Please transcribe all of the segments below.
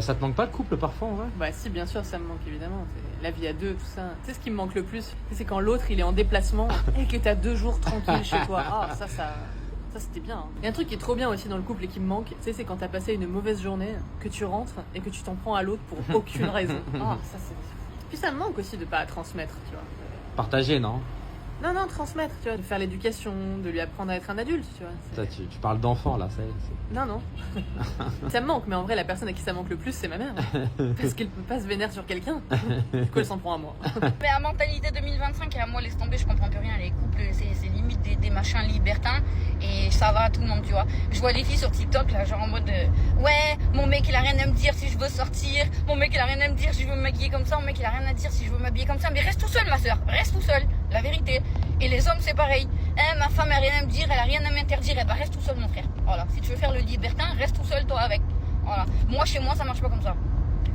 Ça te manque pas de couple parfois en vrai? Bah si, bien sûr, ça me manque évidemment. C'est la vie à deux, tout ça. Tu sais ce qui me manque le plus, c'est quand l'autre il est en déplacement et que t'as 2 jours tranquille chez toi. Ah, ça c'était bien. Hein. Il y a un truc qui est trop bien aussi dans le couple et qui me manque, tu sais, c'est quand t'as passé une mauvaise journée, que tu rentres et que tu t'en prends à l'autre pour aucune raison. Ah, ça c'est. Puis ça me manque aussi de pas transmettre, tu vois. Partager, non? Non, transmettre, tu vois, de faire l'éducation, de lui apprendre à être un adulte, tu vois. Ça, tu parles d'enfant là, ça y est. Non. Ça me manque, mais en vrai, la personne à qui ça manque le plus, c'est ma mère. Parce qu'elle peut pas se vénère sur quelqu'un. Du coup, elle s'en prend à moi. Mais à mentalité 2025, et à moi, laisse tomber, je comprends plus rien. Les couples, c'est limite des machins libertins. Et ça va à tout le monde, tu vois. Je vois les filles sur TikTok, là, genre en mode ouais, mon mec, il a rien à me dire si je veux sortir. Mon mec, il a rien à me dire si je veux me maquiller comme ça. Mon mec, il a rien à dire si je veux m'habiller comme ça. Mais reste tout seul, ma soeur. Reste tout seul. La vérité. Et les hommes, c'est pareil. Ma femme a rien à me dire, elle a rien à m'interdire. Eh ben, reste tout seul, mon frère. Voilà. Si tu veux faire le libertin, reste tout seul, toi, avec. Voilà. Moi, chez moi, ça marche pas comme ça.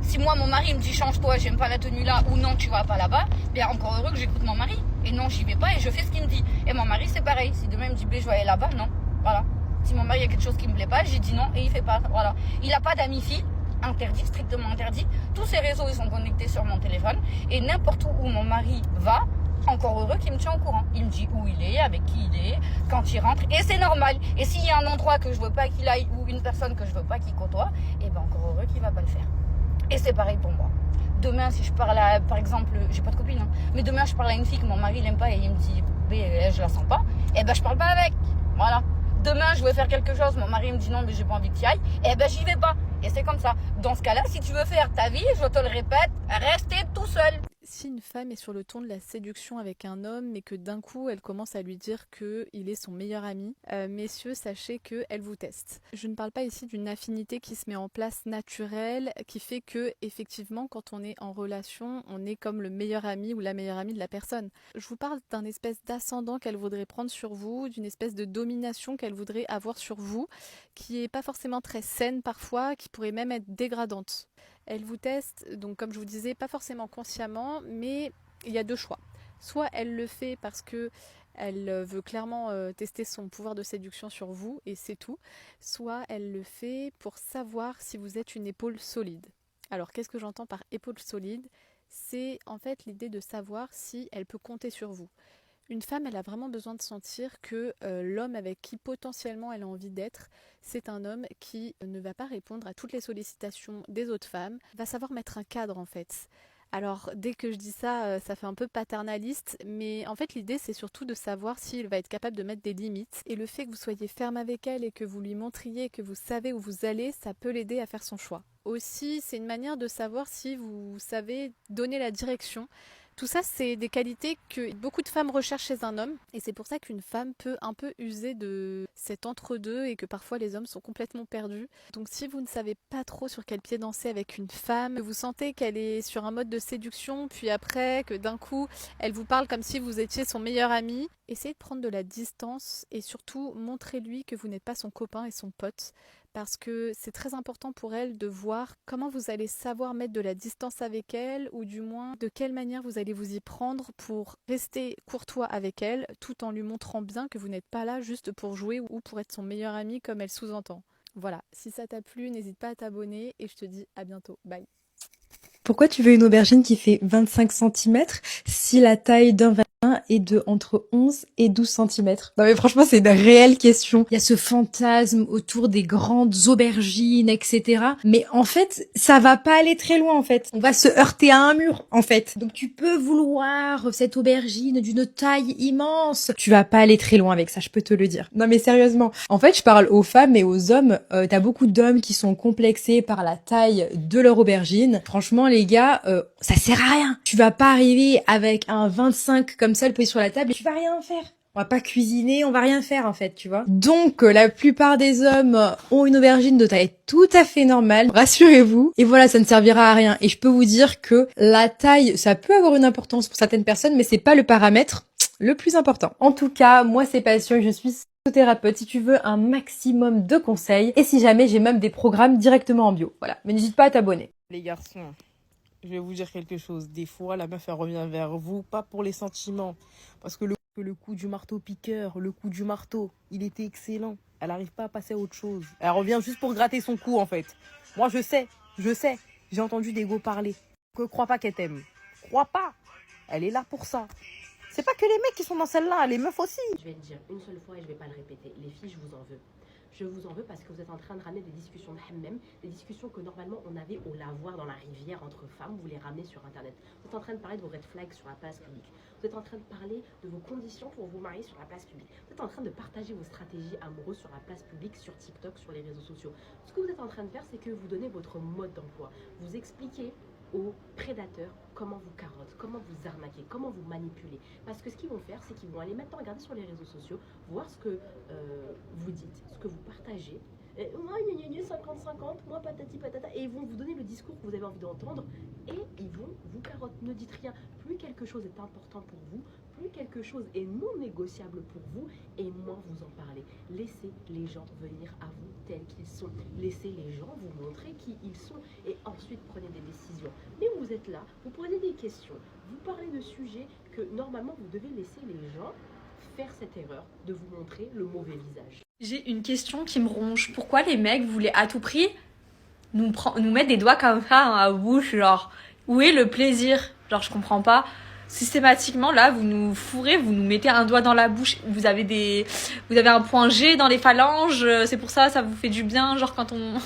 Si moi, mon mari me dit change-toi, j'aime pas la tenue là, ou non, tu vas pas là-bas, bien encore heureux que j'écoute mon mari. Et non, j'y vais pas et je fais ce qu'il me dit. Et mon mari, c'est pareil. Si demain il me dit, je vais aller là-bas, non. Voilà. Si mon mari a quelque chose qui me plaît pas, j'ai dit non et il fait pas. Voilà. Il a pas d'amis filles. Interdit, strictement interdit. Tous ces réseaux, ils sont connectés sur mon téléphone. Et n'importe où mon mari va, encore heureux qu'il me tient au courant. Il me dit où il est, avec qui il est, quand il rentre. Et c'est normal. Et s'il y a un endroit que je veux pas qu'il aille ou une personne que je veux pas qu'il côtoie, et ben encore heureux qu'il va pas le faire. Et c'est pareil pour moi. Demain, si je parle à, par exemple, j'ai pas de copine, hein, mais demain je parle à une fille que mon mari l'aime pas et il me dit, je la sens pas, et ben je parle pas avec. Voilà. Demain, je veux faire quelque chose, mon mari me dit non, mais j'ai pas envie que tu y ailles, et ben j'y vais pas. Et c'est comme ça. Dans ce cas-là, si tu veux faire ta vie, je te le répète, restez tout seul. Si une femme est sur le ton de la séduction avec un homme, mais que d'un coup elle commence à lui dire qu'il est son meilleur ami, messieurs, sachez qu'elle vous teste. Je ne parle pas ici d'une affinité qui se met en place naturelle, qui fait que effectivement quand on est en relation, on est comme le meilleur ami ou la meilleure amie de la personne. Je vous parle d'un espèce d'ascendant qu'elle voudrait prendre sur vous, d'une espèce de domination qu'elle voudrait avoir sur vous, qui est pas forcément très saine parfois, qui pourrait même être dégradante. Elle vous teste, donc comme je vous disais, pas forcément consciemment, mais il y a deux choix. Soit elle le fait parce que elle veut clairement tester son pouvoir de séduction sur vous et c'est tout. Soit elle le fait pour savoir si vous êtes une épaule solide. Alors qu'est-ce que j'entends par épaule solide? C'est en fait l'idée de savoir si elle peut compter sur vous. Une femme, elle a vraiment besoin de sentir que l'homme avec qui potentiellement elle a envie d'être, c'est un homme qui ne va pas répondre à toutes les sollicitations des autres femmes, va savoir mettre un cadre en fait. Alors dès que je dis ça, ça fait un peu paternaliste, mais en fait l'idée c'est surtout de savoir s'il va être capable de mettre des limites. Et le fait que vous soyez ferme avec elle et que vous lui montriez que vous savez où vous allez, ça peut l'aider à faire son choix. Aussi, c'est une manière de savoir si vous savez donner la direction. Tout ça, c'est des qualités que beaucoup de femmes recherchent chez un homme. Et c'est pour ça qu'une femme peut un peu user de cet entre-deux et que parfois les hommes sont complètement perdus. Donc si vous ne savez pas trop sur quel pied danser avec une femme, que vous sentez qu'elle est sur un mode de séduction, puis après que d'un coup, elle vous parle comme si vous étiez son meilleur ami, essayez de prendre de la distance et surtout montrez-lui que vous n'êtes pas son copain et son pote. Parce que c'est très important pour elle de voir comment vous allez savoir mettre de la distance avec elle, ou du moins de quelle manière vous allez vous y prendre pour rester courtois avec elle, tout en lui montrant bien que vous n'êtes pas là juste pour jouer ou pour être son meilleur ami comme elle sous-entend. Voilà, si ça t'a plu, n'hésite pas à t'abonner et je te dis à bientôt. Bye. Pourquoi tu veux une aubergine qui fait 25 centimètres si la taille d'un vagin est de entre 11 et 12 centimètres? Non mais franchement, c'est une réelle question. Il y a ce fantasme autour des grandes aubergines, etc. Mais en fait, ça va pas aller très loin en fait. On va se heurter à un mur en fait. Donc tu peux vouloir cette aubergine d'une taille immense. Tu vas pas aller très loin avec ça, je peux te le dire. Non mais sérieusement. En fait, je parle aux femmes et aux hommes. T'as beaucoup d'hommes qui sont complexés par la taille de leur aubergine. Franchement, les gars, ça sert à rien. Tu vas pas arriver avec un 25 comme ça, le poser sur la table et tu vas rien faire. On va pas cuisiner, on va rien faire en fait, tu vois. Donc la plupart des hommes ont une aubergine de taille tout à fait normale, rassurez-vous. Et voilà, ça ne servira à rien. Et je peux vous dire que la taille, ça peut avoir une importance pour certaines personnes, mais c'est pas le paramètre le plus important. En tout cas, moi c'est Passion, je suis thérapeute si tu veux un maximum de conseils et si jamais j'ai même des programmes directement en bio. Voilà, mais n'hésite pas à t'abonner. Les garçons, je vais vous dire quelque chose. Des fois, la meuf, elle revient vers vous, pas pour les sentiments. Parce que le coup du marteau piqueur, le coup du marteau, il était excellent. Elle n'arrive pas à passer à autre chose. Elle revient juste pour gratter son cou, en fait. Moi, je sais. Je sais, j'ai entendu des go parler. Que crois pas qu'elle t'aime. Crois pas. Elle est là pour ça. C'est pas que les mecs qui sont dans celle-là, les meufs aussi. Je vais le dire une seule fois et je vais pas le répéter. Les filles, je vous en veux. Je vous en veux parce que vous êtes en train de ramener des discussions de hammam, des discussions que normalement on avait au lavoir dans la rivière entre femmes, vous les ramenez sur internet. Vous êtes en train de parler de vos red flags sur la place publique. Vous êtes en train de parler de vos conditions pour vous marier sur la place publique. Vous êtes en train de partager vos stratégies amoureuses sur la place publique, sur TikTok, sur les réseaux sociaux. Ce que vous êtes en train de faire, c'est que vous donnez votre mode d'emploi. Vous expliquez aux prédateurs comment vous carottent, comment vous arnaquez, comment vous manipulez. Parce que ce qu'ils vont faire, c'est qu'ils vont aller maintenant regarder sur les réseaux sociaux, voir ce que vous dites, ce que vous partagez. Moi, 50-50, moi patati patata. Et ils vont vous donner le discours que vous avez envie d'entendre et ils vont vous carotter. Ne dites rien. Plus quelque chose est important pour vous, plus quelque chose est non négociable pour vous, et moins vous en parlez. Laissez les gens venir à vous tels qu'ils sont. Laissez les gens vous montrer qui ils sont et ensuite prenez des décisions. Mais vous êtes là, vous prenez des questions, vous parlez de sujets que normalement vous devez laisser les gens faire cette erreur de vous montrer le mauvais visage. J'ai une question qui me ronge. Pourquoi les mecs voulaient à tout prix nous mettre des doigts comme ça dans la bouche, genre, où est le plaisir? Genre, je comprends pas. Systématiquement, là, vous nous fourrez, vous nous mettez un doigt dans la bouche. Vous avez un point G dans les phalanges. C'est pour ça, ça vous fait du bien, genre quand on...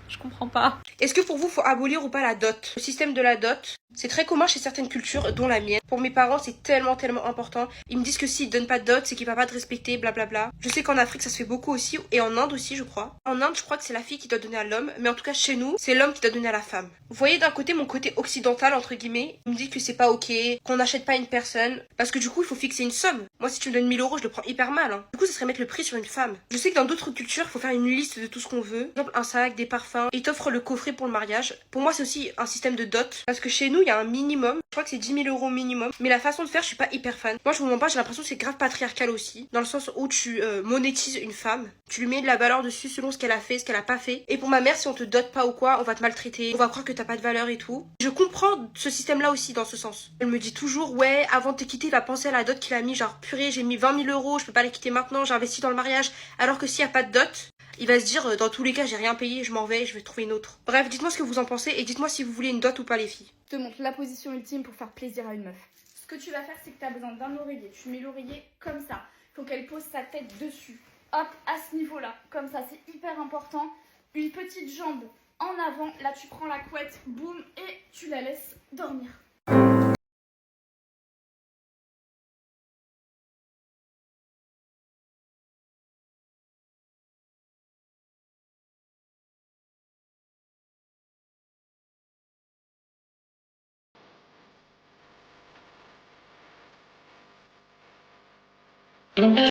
Je comprends pas. Est-ce que pour vous, faut abolir ou pas la dot? Le système de la dot, c'est très commun chez certaines cultures, dont la mienne. Pour mes parents, c'est tellement important. Ils me disent que s'ils donnent pas de dot, c'est qu'ils peuvent pas te respecter, blablabla. Je sais qu'en Afrique, ça se fait beaucoup aussi, et en Inde aussi, je crois. En Inde, je crois que c'est la fille qui doit donner à l'homme, mais en tout cas, chez nous, c'est l'homme qui doit donner à la femme. Vous voyez d'un côté mon côté occidental, entre guillemets, il me dit que c'est pas ok, qu'on n'achète pas une personne, parce que du coup, il faut fixer une somme. Moi, si tu me donnes 1000 euros, je le prends hyper mal, hein. Du coup, ça serait mettre le prix sur une femme. Je sais que dans d'autres cultures, il faut faire une liste de tout ce qu'on veut. Par exemple, un sac, des parfums, et t'offre le coffret pour le mariage. Pour moi, c'est aussi un système de dot, parce que chez nous, il y a un minimum. Je crois que c'est 10 000 euros minimum. Mais la façon de faire, je suis pas hyper fan. Moi, je vous mens pas, j'ai l'impression que c'est grave patriarcal aussi. Dans le sens où tu monétises une femme. Tu lui mets de la valeur dessus selon ce qu'elle a fait, ce qu'elle a pas fait. Et pour ma mère, si on te dote pas ou quoi, on va te maltraiter. On va croire que t'as pas de valeur et tout. Je comprends ce système-là aussi dans ce sens. Elle me dit toujours, ouais, avant de te quitter, va penser à la dot qu'il a mis. Genre, purée, j'ai mis 20 000 euros, je peux pas les quitter maintenant, j'ai investi dans le mariage. Alors que s'il y a pas de dot, il va se dire, dans tous les cas, j'ai rien payé, je m'en vais, je vais trouver une autre. Bref, dites-moi ce que vous en pensez et dites-moi si vous voulez une dot ou pas, les filles. Je te montre la position ultime pour faire plaisir à une meuf. Ce que tu vas faire, c'est que tu as besoin d'un oreiller. Tu mets l'oreiller comme ça. Il faut qu'elle pose sa tête dessus. Hop, à ce niveau-là. Comme ça, c'est hyper important. Une petite jambe en avant. Là, tu prends la couette, boum, et tu la laisses dormir.